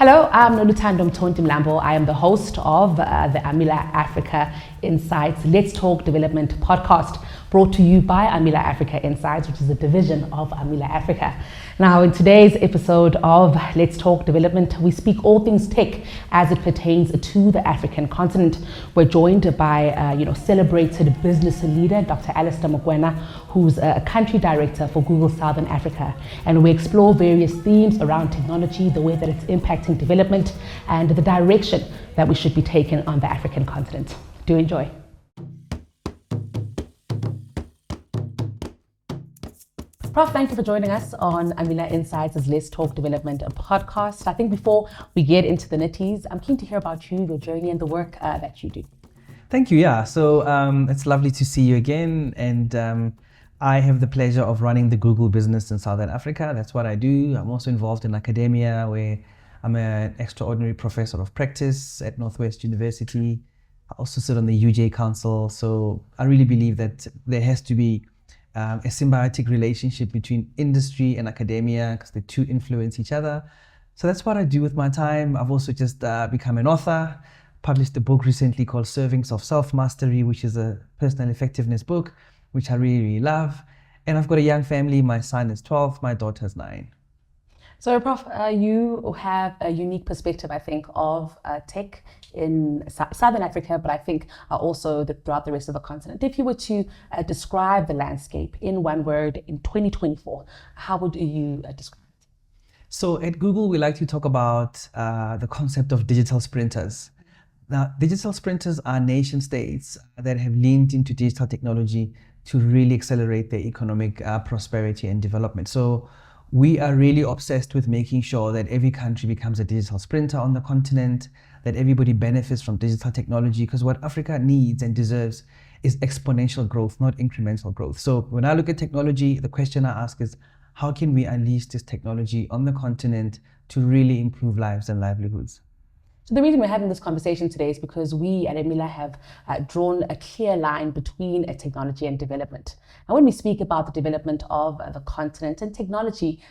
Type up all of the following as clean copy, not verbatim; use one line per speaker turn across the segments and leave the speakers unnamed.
Hello, I'm Nolutando Mlambo. I am the host of the Amila Africa Insights Let's Talk Development podcast, brought to you by Amila Africa Insights, which is a division of Amila Africa. Now, in today's episode of Let's Talk Development, we speak all things tech as it pertains to the African continent. We're joined by celebrated business leader, Dr. Alistair Mokoena, who's a country director for Google Southern Africa. And we explore various themes around technology, the way that it's impacting development, and the direction that we should be taking on the African continent. Do enjoy. Prof, thank you for joining us on Amila Insights' Let's Talk Development podcast. I think before we get into the nitties, I'm keen to hear about you, your journey, and the work that you do.
Thank you. Yeah, so it's lovely to see you again. And I have the pleasure of running the Google business in Southern Africa. That's what I do. I'm also involved in academia, where I'm an extraordinary professor of practice at Northwest University. I also sit on the UJ Council. So I really believe that there has to be a symbiotic relationship between industry and academia, because the two influence each other. So that's what I do with my time. I've also just become an author, published a book recently called Servings of Self-Mastery, which is a personal effectiveness book, which I really, really love. And I've got a young family. My son is 12, my daughter is 9.
So, Prof, you have a unique perspective, I think, of tech in Southern Africa, but I think also throughout the rest of the continent. If you were to describe the landscape in one word in 2024, how would you describe it?
So at Google, we like to talk about the concept of digital sprinters. Now, digital sprinters are nation states that have leaned into digital technology to really accelerate their economic prosperity and development. So we are really obsessed with making sure that every country becomes a digital sprinter on the continent, that everybody benefits from digital technology, because what Africa needs and deserves is exponential growth, not incremental growth. So when I look at technology, the question I ask is, how can we unleash this technology on the continent to really improve lives and livelihoods?
So the reason we're having this conversation today is because we at Amila have drawn a clear line between technology and development. And when we speak about the development of the continent and technology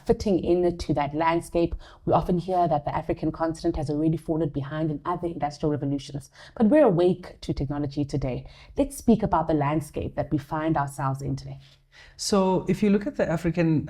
fitting into that landscape, we often hear that the African continent has already fallen behind in other industrial revolutions. But we're awake to technology today. Let's speak about the landscape that we find ourselves in today.
So if you look at the African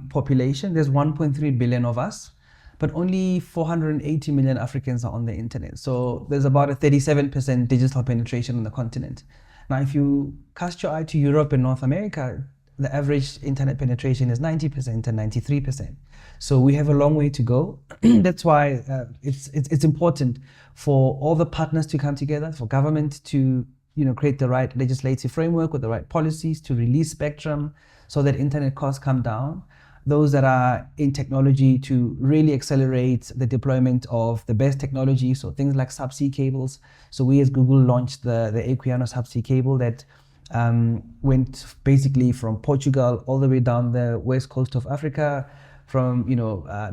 population, there's 1.3 billion of us, but only 480 million Africans are on the internet. So there's about a 37% digital penetration on the continent. Now, if you cast your eye to Europe and North America, the average internet penetration is 90% and 93%. So we have a long way to go. That's why it's important for all the partners to come together, for government to create the right legislative framework with the right policies to release spectrum so that internet costs come down. Those that are in technology to really accelerate the deployment of the best technology, so things like subsea cables. So we as Google launched the Equiano subsea cable that went basically from Portugal all the way down the west coast of Africa, from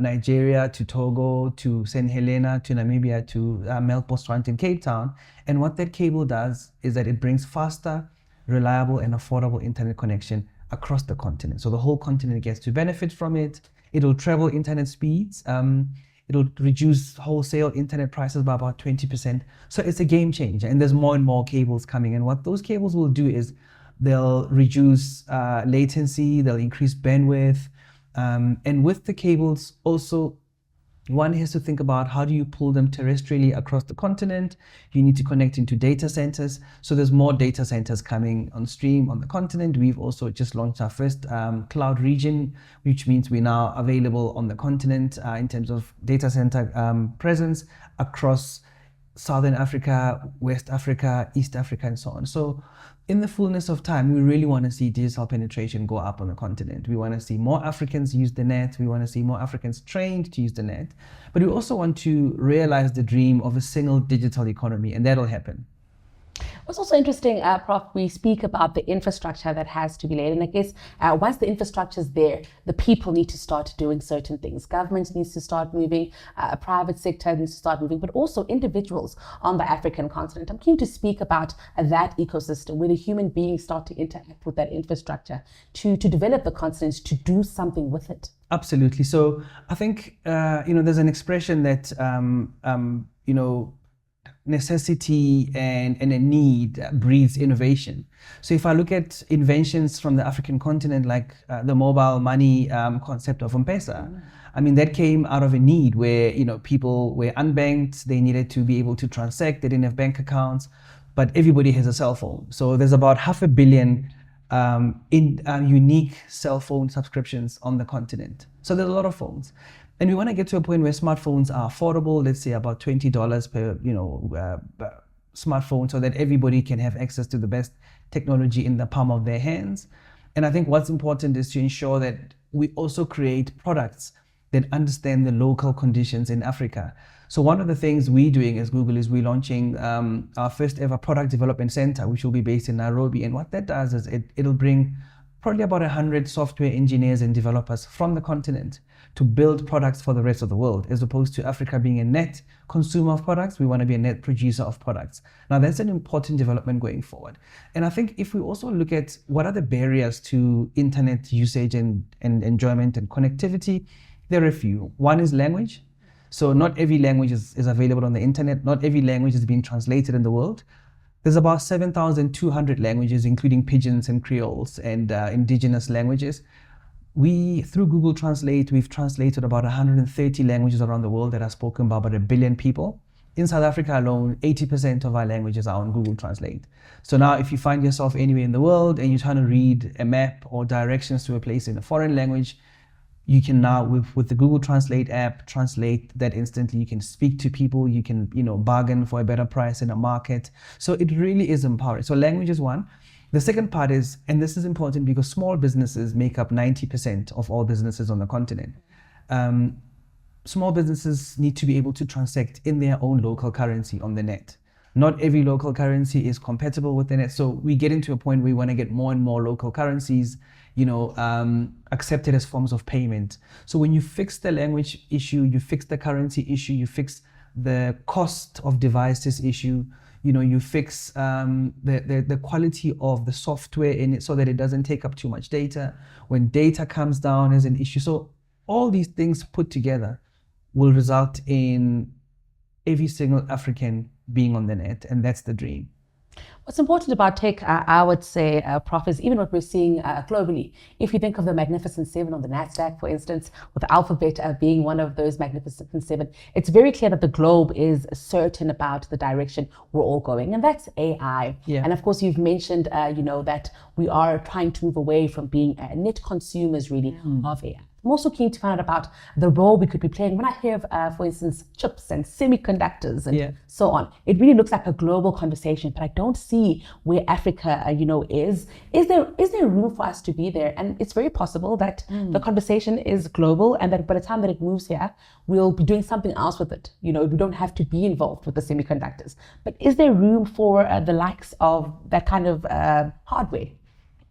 Nigeria to Togo to St. Helena to Namibia to Melkbos in Cape Town. And what that cable does is that it brings faster, reliable and affordable internet connection across the continent. So the whole continent gets to benefit from it. It'll treble internet speeds. It'll reduce wholesale internet prices by about 20%. So it's a game changer, and there's more and more cables coming. And what those cables will do is they'll reduce latency, they'll increase bandwidth. And with the cables also, one has to think about how do you pull them terrestrially across the continent. You need to connect into data centers. So there's more data centers coming on stream on the continent. We've also just launched our first cloud region, which means we're now available on the continent in terms of data center presence across Southern Africa, West Africa, East Africa, and so on. So in the fullness of time, we really want to see digital penetration go up on the continent. We want to see more Africans use the net. We want to see more Africans trained to use the net. But we also want to realize the dream of a single digital economy, and that'll happen.
What's also interesting, Prof, we speak about the infrastructure that has to be laid. And I guess once the infrastructure is there, the people need to start doing certain things. Government needs to start moving, private sector needs to start moving, but also individuals on the African continent. I'm keen to speak about that ecosystem where the human beings start to interact with that infrastructure to develop the continent, to do something with it.
Absolutely. So I think, there's an expression that, necessity and a need breeds innovation. So if I look at inventions from the African continent, like the mobile money concept of M-Pesa, I mean, that came out of a need where, people were unbanked, they needed to be able to transact, they didn't have bank accounts, but everybody has a cell phone. So there's about 500 million unique cell phone subscriptions on the continent. So there's a lot of phones. And we want to get to a point where smartphones are affordable, let's say about $20 per, smartphone, so that everybody can have access to the best technology in the palm of their hands. And I think what's important is to ensure that we also create products that understand the local conditions in Africa. So one of the things we're doing as Google is we're launching our first ever product development center, which will be based in Nairobi. And what that does is it'll bring probably about 100 software engineers and developers from the continent to build products for the rest of the world, as opposed to Africa being a net consumer of products. We want to be a net producer of products. Now, that's an important development going forward. And I think if we also look at what are the barriers to internet usage and enjoyment and connectivity, there are a few. One is language. So not every language is available on the internet. Not every language is being translated in the world. There's about 7,200 languages, including pidgins and creoles and indigenous languages. Through Google Translate, we've translated about 130 languages around the world that are spoken by about 1 billion people. In South Africa alone, 80% of our languages are on Google Translate. So now if you find yourself anywhere in the world and you're trying to read a map or directions to a place in a foreign language, you can now, with the Google Translate app, translate that instantly. You can speak to people, you can bargain for a better price in a market. So it really is empowering. So language is one. The second part is, and this is important because small businesses make up 90% of all businesses on the continent. Small businesses need to be able to transact in their own local currency on the net. Not every local currency is compatible with the net. So we get into a point where we want to get more and more local currencies, accepted as forms of payment. So when you fix the language issue, you fix the currency issue, you fix the cost of devices issue, you fix the quality of the software in it so that it doesn't take up too much data. When data comes down as an issue. So all these things put together will result in every single African being on the net, and that's the dream.
What's important about tech, I would say, Prof, is even what we're seeing globally. If you think of the Magnificent Seven on the NASDAQ, for instance, with Alphabet being one of those Magnificent Seven, it's very clear that the globe is certain about the direction we're all going, and that's AI.
Yeah.
And of course, you've mentioned, that we are trying to move away from being net consumers, really, of AI. I'm also keen to find out about the role we could be playing. When I hear of, for instance, chips and semiconductors and so on, it really looks like a global conversation, but I don't see where Africa, is. Is there room for us to be there? And it's very possible that the conversation is global and that by the time that it moves here, we'll be doing something else with it. We don't have to be involved with the semiconductors. But is there room for the likes of that kind of hardware?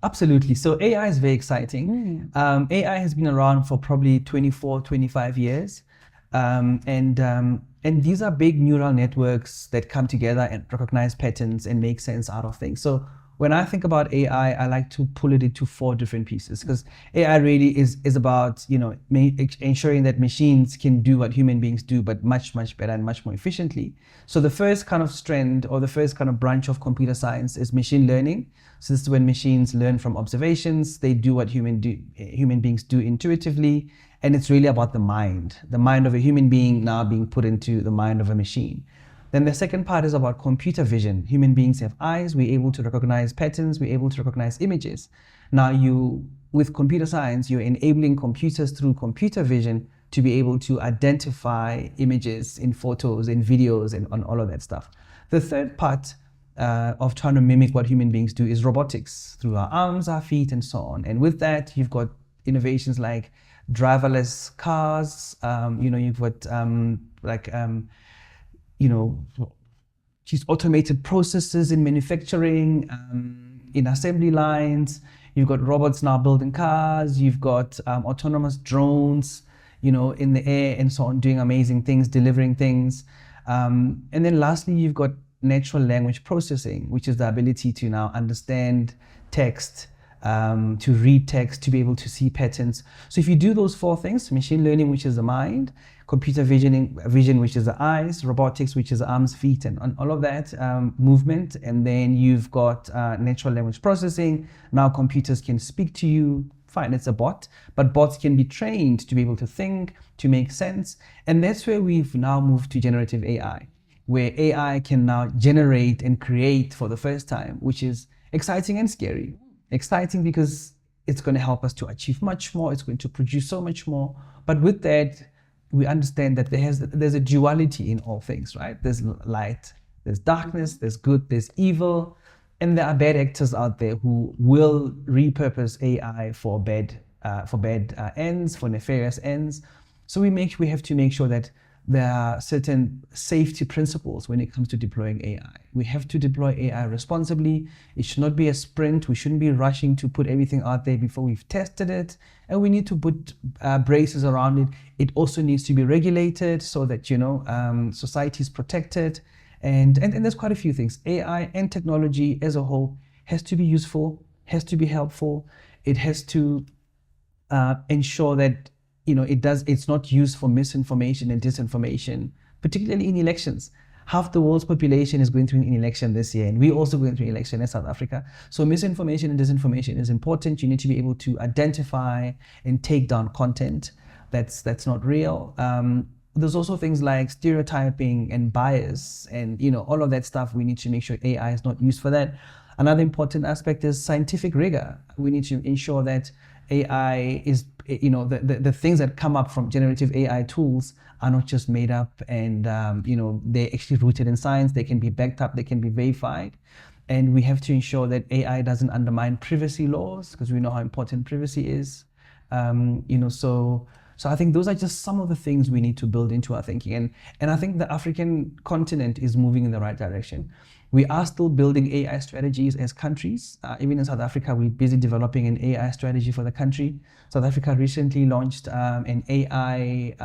Absolutely. So AI is very exciting. AI has been around for probably 24, 25 years. And these are big neural networks that come together and recognize patterns and make sense out of things. So when I think about AI, I like to pull it into 4 different pieces, because AI really is about, ensuring that machines can do what human beings do, but much, much better and much more efficiently. So the first kind of strand or the first kind of branch of computer science is machine learning. So this is when machines learn from observations. They do what human beings do intuitively. And it's really about the mind of a human being now being put into the mind of a machine. Then the second part is about computer vision. Human beings have eyes. We're able to recognize patterns. We're able to recognize images. Now with computer science, you're enabling computers through computer vision to be able to identify images in photos, in videos, and on all of that stuff. The third part of trying to mimic what human beings do is robotics, through our arms, our feet, and so on. And with that, you've got innovations like driverless cars. You've got She's automated processes in manufacturing, in assembly lines. You've got robots now building cars. You've got autonomous drones, in the air and so on, doing amazing things, delivering things. And then lastly, you've got natural language processing, which is the ability to now understand text, to read text, to be able to see patterns. So if you do those four things, machine learning, which is the mind, computer vision, which is the eyes, robotics, which is the arms, feet, and all of that movement, and then you've got natural language processing. Now computers can speak to you. Fine, it's a bot, but bots can be trained to be able to think, to make sense. And that's where we've now moved to generative AI, where AI can now generate and create for the first time, which is exciting and scary. Exciting because it's going to help us to achieve much more. It's going to produce so much more. But with that, we understand that there's a duality in all things, right? There's light, there's darkness, there's good, there's evil. And there are bad actors out there who will repurpose AI for bad ends, for nefarious ends. So we have to make sure that there are certain safety principles when it comes to deploying AI. We have to deploy AI responsibly. It should not be a sprint. We shouldn't be rushing to put everything out there before we've tested it. And we need to put braces around it. It also needs to be regulated so that, society is protected. And there's quite a few things. AI and technology as a whole has to be useful, has to be helpful. It has to ensure that it's not used for misinformation and disinformation, particularly in elections. Half the world's population is going through an election this year, and we're also going through an election in South Africa. So misinformation and disinformation is important. You need to be able to identify and take down content that's not real. There's also things like stereotyping and bias and all of that stuff. We need to make sure AI is not used for that. Another important aspect is scientific rigor. We need to ensure that AI is, the things that come up from generative AI tools are not just made up and, they're actually rooted in science. They can be backed up, they can be verified. And we have to ensure that AI doesn't undermine privacy laws, because we know how important privacy is. So I think those are just some of the things we need to build into our thinking. And I think the African continent is moving in the right direction. We are still building AI strategies as countries. Even in South Africa, we're busy developing an AI strategy for the country. South Africa recently launched an AI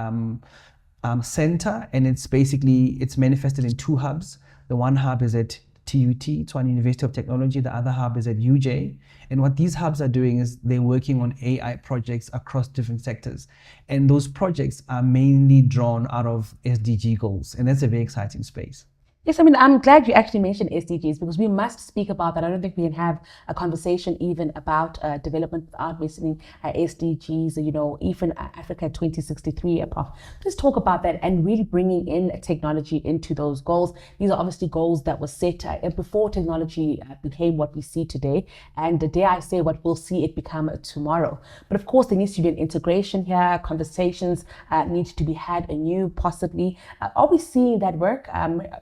center, and it's manifested in two hubs. The one hub is at TUT, Tshwane University of Technology. The other hub is at UJ. And what these hubs are doing is they're working on AI projects across different sectors. And those projects are mainly drawn out of SDG goals. And that's a very exciting space.
Yes, I mean, I'm glad you actually mentioned SDGs, because we must speak about that. I don't think we can have a conversation even about development without mentioning SDGs, even Africa 2063, Prof. Let's talk about that and really bringing in technology into those goals. These are obviously goals that were set before technology became what we see today. And dare I say, what we'll see it become tomorrow. But of course, there needs to be an integration here. Conversations need to be had anew, possibly. Are we seeing that work?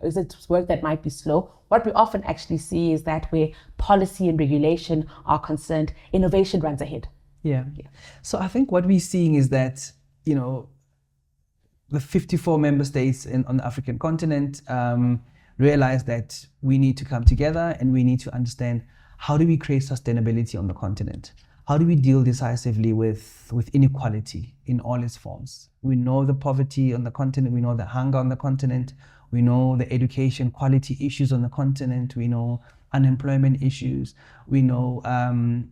Is it work that might be slow? What we often actually see is that where policy and regulation are concerned, innovation runs ahead.
Yeah. So I think what we're seeing is that, the 54 member states on the African continent realize that we need to come together and we need to understand, how do we create sustainability on the continent? How do we deal decisively with inequality in all its forms? We know the poverty on the continent. We know the hunger on the continent. We know the education quality issues on the continent. We know unemployment issues. We know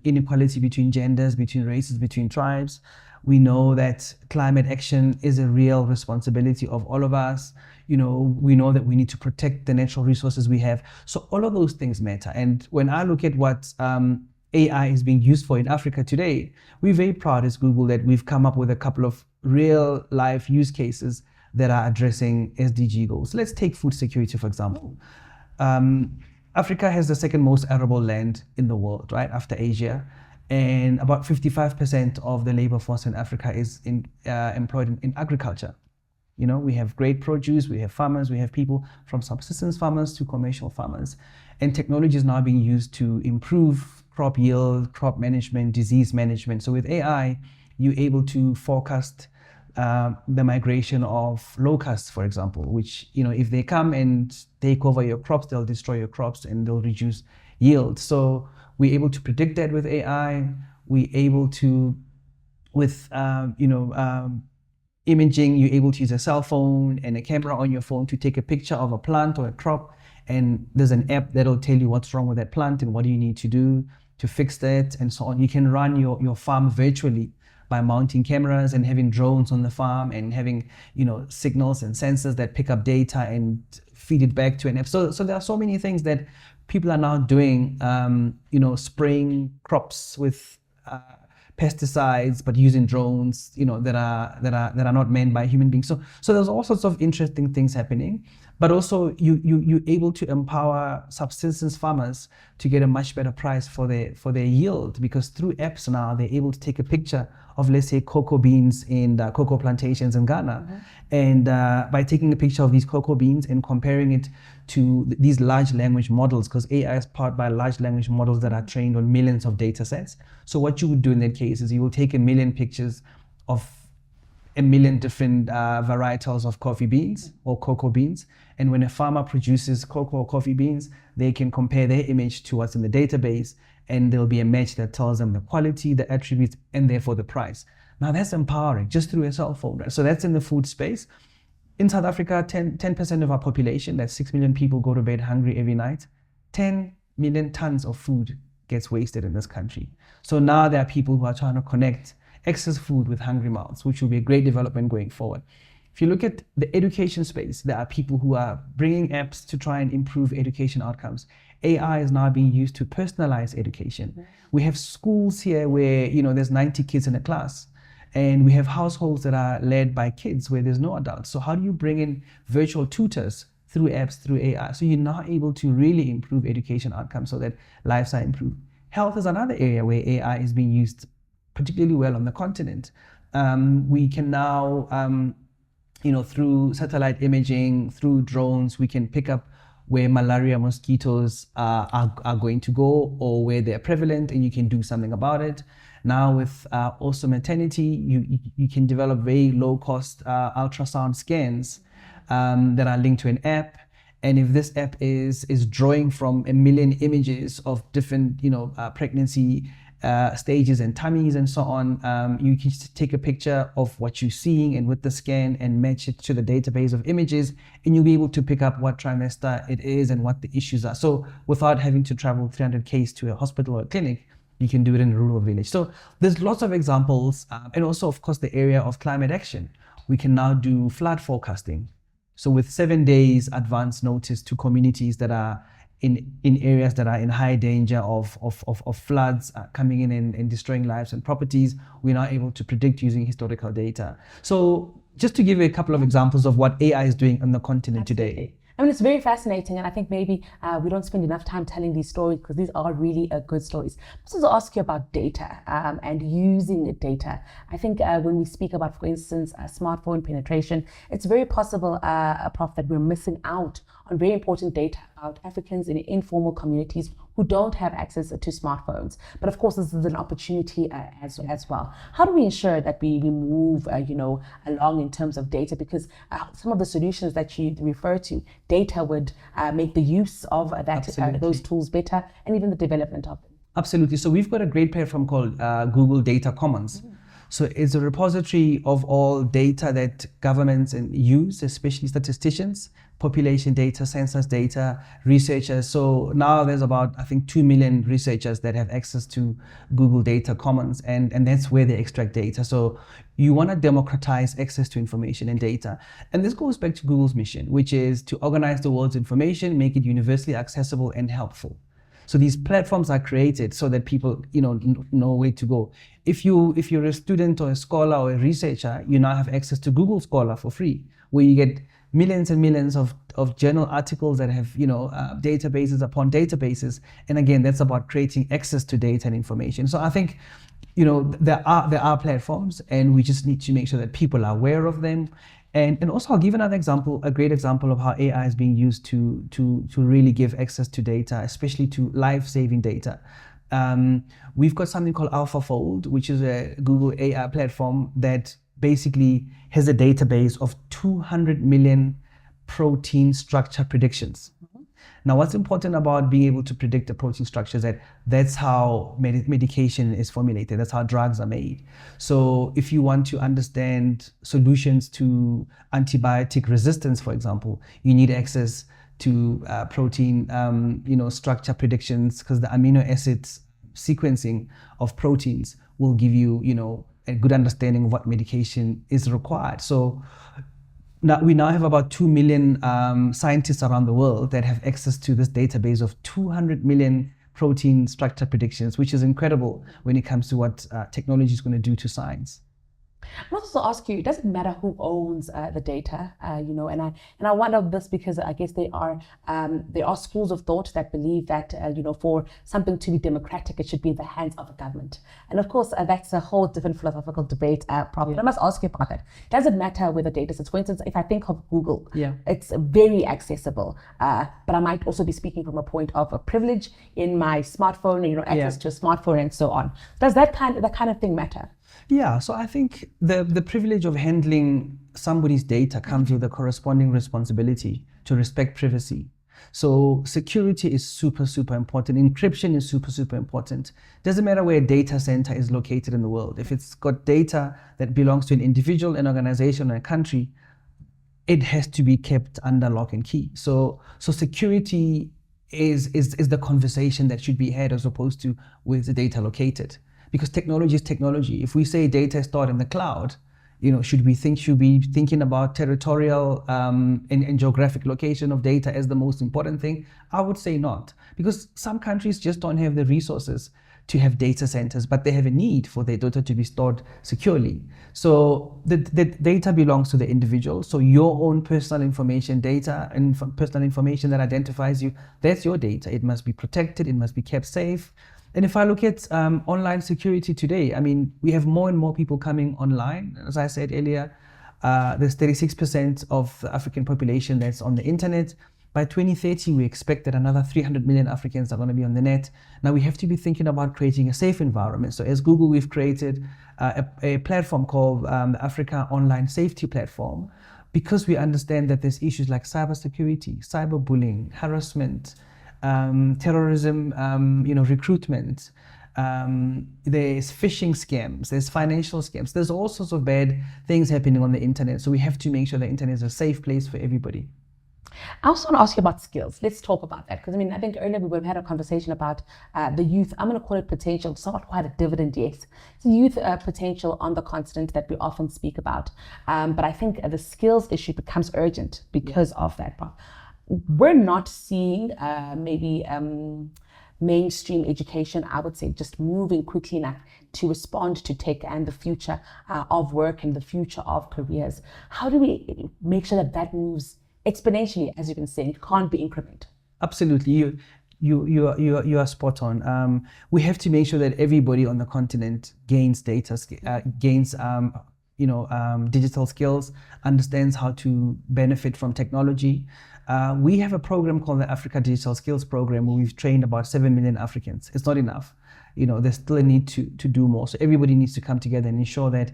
inequality between genders, between races, between tribes. We know that climate action is a real responsibility of all of us. We know that we need to protect the natural resources we have. So all of those things matter. And when I look at what AI is being used for in Africa today, we're very proud as Google that we've come up with a couple of real life use cases that are addressing SDG goals. Let's take food security, for example. Africa has the second most arable land in the world, right, after Asia. And about 55% of the labor force in Africa is employed in agriculture. We have great produce, we have farmers, we have people from subsistence farmers to commercial farmers. And technology is now being used to improve crop yield, crop management, disease management. So with AI, you're able to forecast the migration of locusts, for example, which, if they come and take over your crops, they'll destroy your crops and they'll reduce yield. So we're able to predict that with AI. We're able to, with imaging, you're able to use a cell phone and a camera on your phone to take a picture of a plant or a crop, and there's an app that'll tell you what's wrong with that plant and what do you need to do to fix that, and so on. You can run your farm virtually by mounting cameras and having drones on the farm and having signals and sensors that pick up data and feed it back to an app. So there are so many things that people are now doing, spraying crops with pesticides, but using drones, that are not manned by human beings. So there's all sorts of interesting things happening. But also you're able to empower subsistence farmers to get a much better price for their yield, because through apps now they're able to take a picture of, let's say, cocoa beans in cocoa plantations in Ghana. Mm-hmm. And by taking a picture of these cocoa beans and comparing it to these large language models, because AI is powered by large language models that are trained on millions of data sets. So what you would do in that case is you will take 1 million pictures of 1 million different varietals of coffee beans or cocoa beans. And when a farmer produces cocoa or coffee beans, they can compare their image to what's in the database, and there'll be a match that tells them the quality, the attributes, and therefore the price. Now that's empowering just through a cell phone, right? So that's in the food space. In South Africa, 10% of our population, that's 6 million people, go to bed hungry every night. 10 million tons of food gets wasted in this country. So now there are people who are trying to connect excess food with hungry mouths, which will be a great development going forward. If you look at the education space, there are people who are bringing apps to try and improve education outcomes. AI is now being used to personalize education. Mm-hmm. We have schools here where there's 90 kids in a class, and we have households that are led by kids where there's no adults. So how do you bring in virtual tutors through apps, through AI? So you're now able to really improve education outcomes so that lives are improved. Health is another area where AI is being used particularly well on the continent. We can now, through satellite imaging, through drones, we can pick up where malaria mosquitoes are going to go or where they're prevalent, and you can do something about it. Now with also maternity, you can develop very low-cost ultrasound scans that are linked to an app. And if this app is drawing from 1 million images of different, pregnancy stages and tummies and so on, you can just take a picture of what you're seeing and with the scan and match it to the database of images, and you'll be able to pick up what trimester it is and what the issues are. So without having to travel 300 km to a hospital or a clinic, you can do it in a rural village. So there's lots of examples, and also, of course, the area of climate action. We can now do flood forecasting. So with 7 days advance notice to communities that are in areas that are in high danger of floods coming in and destroying lives and properties, we're now able to predict using historical data. So just to give you a couple of examples of what AI is doing on the continent today.
I mean, it's very fascinating, and I think maybe we don't spend enough time telling these stories because these are really good stories. I just want to ask you about data and using data. I think when we speak about, for instance, smartphone penetration, it's very possible, Prof, that we're missing out on very important data about Africans in informal communities who don't have access to smartphones. But of course, this is an opportunity as well. How do we ensure that we move, along in terms of data? Because some of the solutions that you refer to, data would make the use of those tools better, and even the development of them.
Absolutely. So we've got a great platform called Google Data Commons. Mm-hmm. So it's a repository of all data that governments use, especially statisticians, population data, census data, researchers. So now there's about, I think, 2 million researchers that have access to Google Data Commons, and that's where they extract data. So you want to democratize access to information and data. And this goes back to Google's mission, which is to organize the world's information, make it universally accessible and helpful. So these platforms are created so that people, know where to go. If you're a student or a scholar or a researcher, you now have access to Google Scholar for free, where you get millions and millions of journal articles that have, databases upon databases. And again, that's about creating access to data and information. So I think, there are platforms, and we just need to make sure that people are aware of them. And also, I'll give another example, a great example of how AI is being used to really give access to data, especially to life-saving data. We've got something called AlphaFold, which is a Google AI platform that basically has a database of 200 million protein structure predictions. Now, what's important about being able to predict the protein structure is that that's how medication is formulated. That's how drugs are made. So if you want to understand solutions to antibiotic resistance, for example, you need access to protein, structure predictions, because the amino acids sequencing of proteins will give you, a good understanding of what medication is required. So we now have about 2 million scientists around the world that have access to this database of 200 million protein structure predictions, which is incredible when it comes to what technology is going to do to science.
I want to ask you, does it matter who owns the data? And I wonder this because I guess there are schools of thought that believe that for something to be democratic, it should be in the hands of a government. And of course, that's a whole different philosophical debate, Prof. Yeah. I must ask you about that. Does it matter where the data sits? For instance, if I think of Google, it's very accessible, but I might also be speaking from a point of a privilege in my smartphone, access to a smartphone and so on. Does that kind of thing matter?
Yeah, so I think the privilege of handling somebody's data comes with a corresponding responsibility to respect privacy. So security is super, super important. Encryption is super, super important. Doesn't matter where a data center is located in the world. If it's got data that belongs to an individual, an organization, or a country, it has to be kept under lock and key. So security is the conversation that should be had as opposed to where the data located. Because technology is technology. If we say data is stored in the cloud, should be thinking about territorial and geographic location of data as the most important thing? I would say not, because some countries just don't have the resources to have data centers, but they have a need for their data to be stored securely. So the data belongs to the individual. So your own personal information data and personal information that identifies you, that's your data. It must be protected. It must be kept safe. And if I look at online security today, I mean, we have more and more people coming online. As I said earlier, there's 36% of the African population that's on the internet. By 2030, we expect that another 300 million Africans are going to be on the net. Now, we have to be thinking about creating a safe environment. So as Google, we've created a platform called the Africa Online Safety Platform, because we understand that there's issues like cybersecurity, cyberbullying, harassment, terrorism, recruitment. There's phishing scams, there's financial scams, there's all sorts of bad things happening on the internet. So we have to make sure the internet is a safe place for everybody.
I also want to ask you about skills. Let's talk about that, because I think earlier we had a conversation about the youth. I'm going to call it potential. It's not quite a dividend yet. It's youth potential on the continent that we often speak about. But I think the skills issue becomes urgent because of that. We're not seeing mainstream education, I would say, just moving quickly enough to respond to tech and the future of work and the future of careers. How do we make sure that moves exponentially, as you've been saying? It can't be increment.
Absolutely. You are spot on. We have to make sure that everybody on the continent gains digital skills, understands how to benefit from technology. We have a program called the Africa Digital Skills Program, where we've trained about 7 million Africans. It's not enough. There's still a need to do more. So everybody needs to come together and ensure that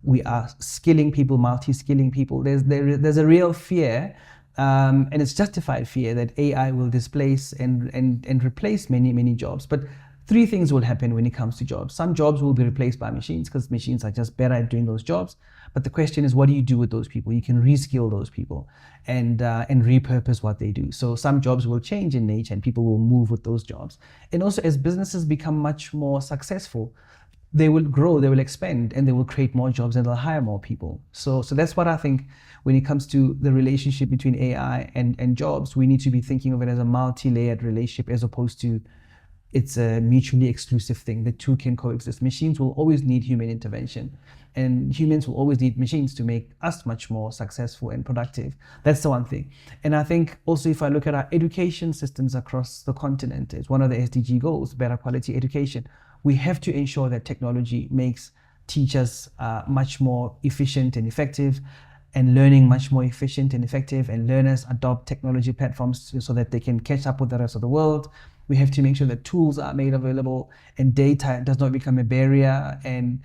we are skilling people, multi-skilling people. There's a real fear, and it's justified fear, that AI will displace and replace many jobs. But three things will happen when it comes to jobs. Some jobs will be replaced by machines because machines are just better at doing those jobs. But the question is, what do you do with those people? You can reskill those people and repurpose what they do. So some jobs will change in nature and people will move with those jobs. And also, as businesses become much more successful, they will grow, they will expand, and they will create more jobs and they'll hire more people. So that's what I think when it comes to the relationship between AI and jobs. We need to be thinking of it as a multi-layered relationship, as opposed to it's a mutually exclusive thing. The two can coexist. Machines will always need human intervention, and humans will always need machines to make us much more successful and productive. That's the one thing. And I think also, if I look at our education systems across the continent, it's one of the SDG goals, better quality education. We have to ensure that technology makes teachers much more efficient and effective, and learning much more efficient and effective, and learners adopt technology platforms so that they can catch up with the rest of the world. We have to make sure that tools are made available and data does not become a barrier, and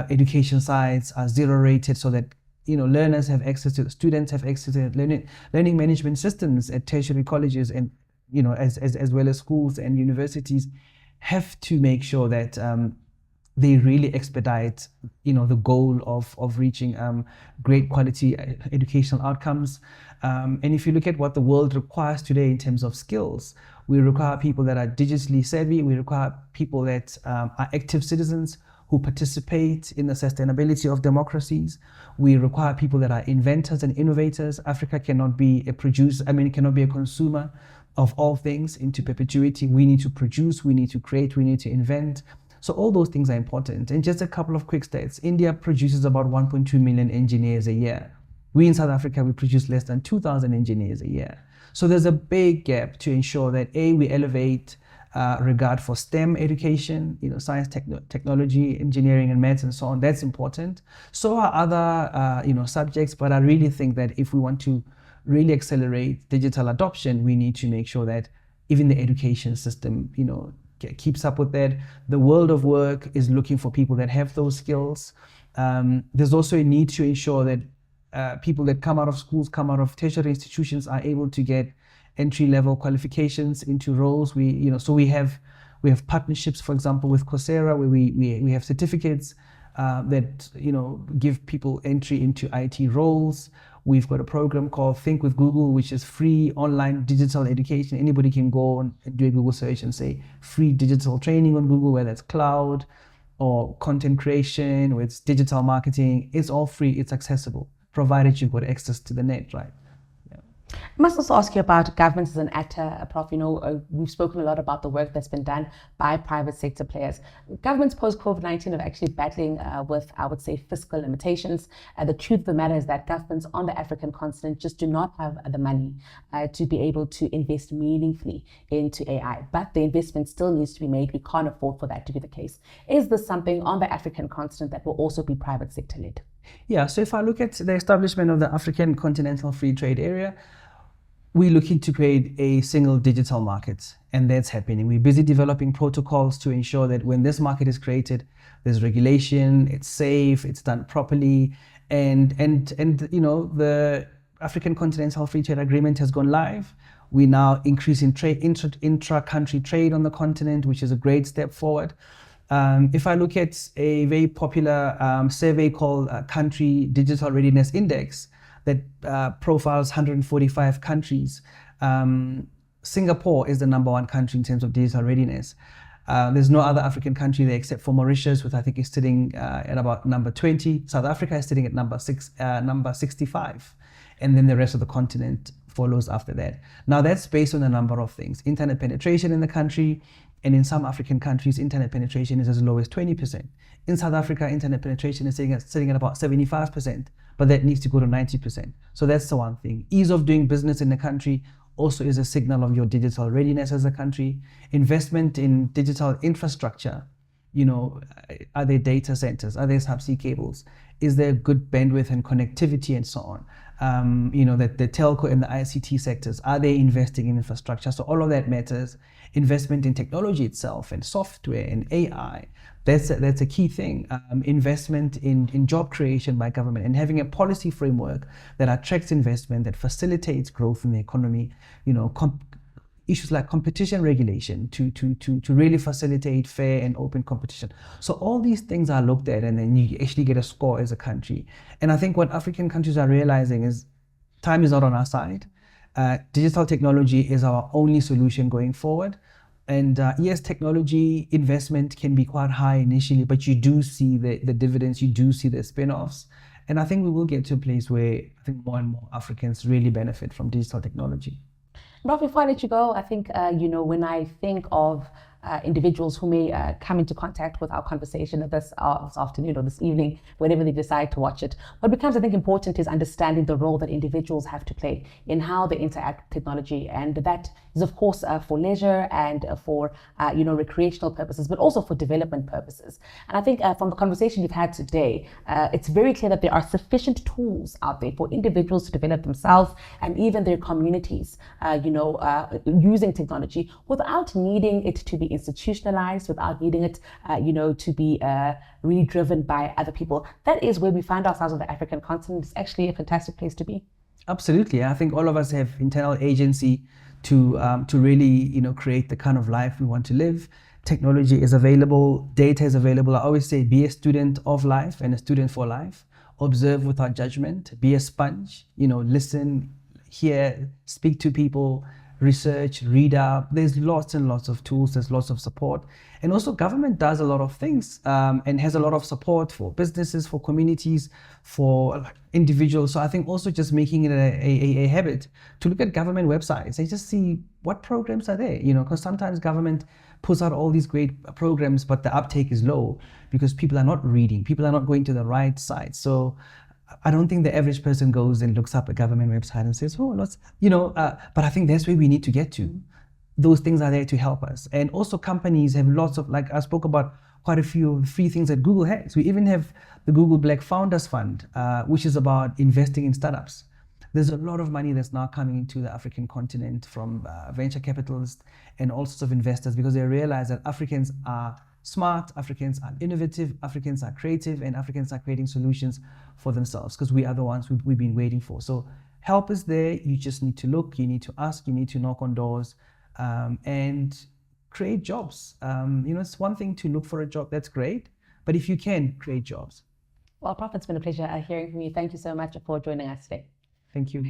education sites are zero rated so that learners have access to, students have access to learning management systems at tertiary colleges, and as well as schools and universities have to make sure that they really expedite the goal of reaching great quality educational outcomes. And if you look at what the world requires today in terms of skills, we require people that are digitally savvy. We require people that are active citizens who participate in the sustainability of democracies. We require people that are inventors and innovators. Africa cannot be a producer, it cannot be a consumer of all things into perpetuity. We need to produce, we need to create, we need to invent. So all those things are important. And just a couple of quick stats. India produces about 1.2 million engineers a year. We in South Africa, we produce less than 2,000 engineers a year. So there's a big gap to ensure that we elevate regard for STEM education, science, technology, engineering, and maths, and so on. That's important. So are other, subjects. But I really think that if we want to really accelerate digital adoption, we need to make sure that even the education system, keeps up with that. The world of work is looking for people that have those skills. There's also a need to ensure that people that come out of schools, come out of tertiary institutions, are able to get entry-level qualifications into roles. We have partnerships, for example, with Coursera, where we have certificates that give people entry into IT roles. We've got a program called Think with Google, which is free online digital education. Anybody can go and do a Google search and say free digital training on Google, whether it's cloud or content creation, or it's digital marketing. It's all free, it's accessible, provided you've got access to the net, right?
I must also ask you about governments as an actor, Prof. We've spoken a lot about the work that's been done by private sector players. Governments post-COVID-19 are actually battling with, I would say, fiscal limitations. The truth of the matter is that governments on the African continent just do not have the money to be able to invest meaningfully into AI. But the investment still needs to be made. We can't afford for that to be the case. Is this something on the African continent that will also be private sector led?
Yeah, so if I look at the establishment of the African Continental Free Trade Area, we're looking to create a single digital market, and that's happening. We're busy developing protocols to ensure that when this market is created, there's regulation, it's safe, it's done properly, and the African Continental Free Trade Agreement has gone live. We're now increasing trade, intra-country trade on the continent, which is a great step forward. If I look at a very popular survey called Country Digital Readiness Index that profiles 145 countries, Singapore is the #1 country in terms of digital readiness. There's no other African country there except for Mauritius, which I think is sitting at about number 20. South Africa is sitting at number 65. And then the rest of the continent follows after that. Now that's based on a number of things. Internet penetration in the country, and in some African countries, internet penetration is as low as 20%. In South Africa, internet penetration is sitting at about 75%, but that needs to go to 90%. So that's the one thing. Ease of doing business in the country also is a signal of your digital readiness as a country. Investment in digital infrastructure, are there data centers? Are there subsea cables? Is there good bandwidth and connectivity and so on? That the telco and the ICT sectors, are they investing in infrastructure? So all of that matters. Investment in technology itself and software and AI, that's a key thing. Investment in job creation by government and having a policy framework that attracts investment, that facilitates growth in the economy. Issues like competition regulation to really facilitate fair and open competition. So all these things are looked at, and then you actually get a score as a country. And I think what African countries are realizing is time is not on our side. Digital technology is our only solution going forward. And yes, technology investment can be quite high initially, but you do see the dividends, you do see the spin-offs. And I think we will get to a place where I think more and more Africans really benefit from digital technology.
Prof, before I let you go, I think, when I think of individuals who may come into contact with our conversation this afternoon or this evening, whenever they decide to watch it, what becomes, I think, important is understanding the role that individuals have to play in how they interact with technology, and that is of course for leisure and for recreational purposes, but also for development purposes. And I think from the conversation you've had today, it's very clear that there are sufficient tools out there for individuals to develop themselves and even their communities, using technology without needing it to be institutionalized, without needing it, to be really driven by other people. That is where we find ourselves on the African continent. It's actually a fantastic place to be.
Absolutely. I think all of us have internal agency to really, create the kind of life we want to live. Technology is available, data is available. I always say be a student of life and a student for life. Observe without judgment, be a sponge, listen, hear, speak to people, research, read up. There's lots and lots of tools, there's lots of support. And also government does a lot of things and has a lot of support for businesses, for communities, for individuals. So I think also just making it a habit to look at government websites and just see what programs are there, because sometimes government puts out all these great programs, but the uptake is low because people are not reading, people are not going to the right sites. So I don't think the average person goes and looks up a government website and says, oh, let's, but I think that's where we need to get to. Those things are there to help us. And also companies have lots of, like I spoke about quite a few free things that Google has. We even have the Google Black Founders Fund, which is about investing in startups. There's a lot of money that's now coming into the African continent from venture capitalists and all sorts of investors because they realize that Africans are smart, Africans are innovative, Africans are creative, and Africans are creating solutions for themselves because we are the ones we've been waiting for. So help is there. You just need to look, you need to ask, you need to knock on doors and create jobs. It's one thing to look for a job, that's great, but if you can, create jobs.
Well, Prof, it's been a pleasure hearing from you. Thank you so much for joining us today.
Thank you.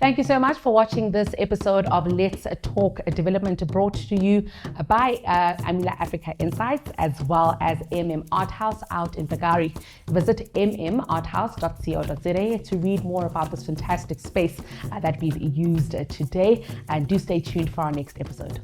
Thank you so much for watching this episode of Let's Talk Development, brought to you by Amila Africa Insights as well as Art House out in Bagari. Visit mmarthouse.co.za to read more about this fantastic space that we've used today, and do stay tuned for our next episode.